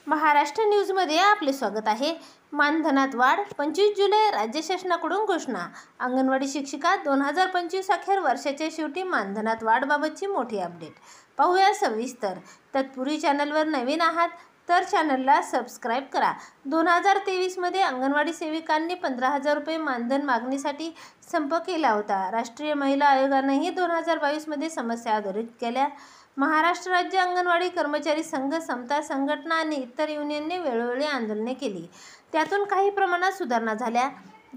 महाराष्ट्र न्यूजमध्ये आपले स्वागत आहे। मानधनात वाढ, 25 जुलै राज्य शासनाकडून घोषणा। अंगणवाडी शिक्षिका 2025 अखेर वर्षाच्या शेवटी मानधनात वाढबाबतची मोठी अपडेट पाहूया सविस्तर। तत्पूर्वी चॅनलवर नवीन आहात तर चॅनलला सबस्क्राईब करा। 2023 मध्ये अंगणवाडी सेविकांनी 15,000 रुपये मानधन मागणीसाठी संप केला होता। राष्ट्रीय महिला आयोगानेही 2022 मध्ये समस्या अधोरेखित केल्या। महाराष्ट्र राज्य अंगणवाडी कर्मचारी संघ, समता संघटना आणि इतर युनियनने वेळोवेळी आंदोलने केली, त्यातून काही प्रमाणात सुधारणा झाल्या।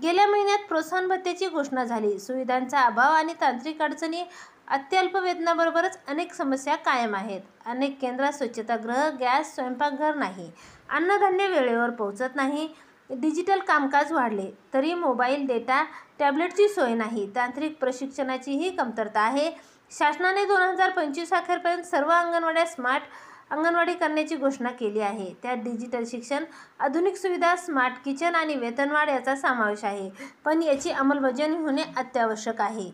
गेल्या महिन्यात प्रोत्साहन भत्त्याची घोषणा झाली। सुविधांचा अभाव आणि तांत्रिक अडचणी, अत्यल्प वेतनाबरोबरच अनेक समस्या कायम आहेत। अनेक केंद्रात स्वच्छतागृह, गॅस, स्वयंपाकघर नाही, अन्नधान्य वेळेवर पोहोचत नाही। डिजिटल कामकाज वाढले तरी मोबाईल, डेटा, टॅबलेटची सोय नाही। तांत्रिक प्रशिक्षणाचीही कमतरता आहे। शासनाने 2025 अखेरपर्यंत सर्व अंगणवाड्या स्मार्ट अंगणवाडी करण्याची घोषणा केली आहे। त्यात डिजिटल शिक्षण, आधुनिक सुविधा, स्मार्ट किचन आणि वेतनवाढ याचा समावेश आहे, पण याची अंमलबजावणी होणे अत्यावश्यक आहे।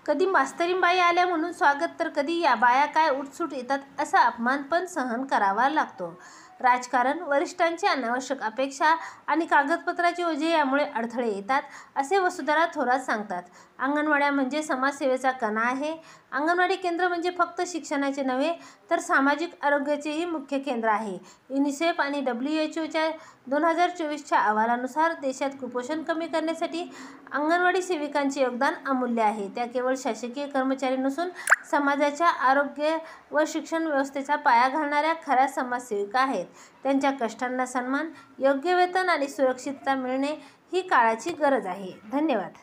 कधी मास्तरीण बाई आल्या म्हणून स्वागत तर कधी या बाया काय उठसूट येतात असा अपमान पण सहन करावा लागतो। राजकारण, वरिष्ठांची अनावश्यक अपेक्षा आणि कागदपत्राचे ओझे यामुळे अडथळे येतात, असे वसुंधरा थोरात सांगतात। अंगणवाड्या म्हणजे समाजसेवेचा कणा आहे। अंगणवाडी केंद्र म्हणजे फक्त शिक्षणाचे नव्हे तर सामाजिक आरोग्याचेही मुख्य केंद्र आहे। युनिसेफ आणि WHO च्या 2024च्या अहवालानुसार देशात कुपोषण कमी करण्यासाठी अंगणवाडी सेविकांचे योगदान अमूल्य आहे। त्या केवळ शासकीय कर्मचारी नसून समाजाच्या आरोग्य व शिक्षण व्यवस्थेचा पाया घालणाऱ्या खऱ्या समाजसेविका आहेत। त्यांच्या कष्टांना सन्मान, योग्य वेतन आणि सुरक्षितता मिळणे ही काळाची गरज आहे। धन्यवाद।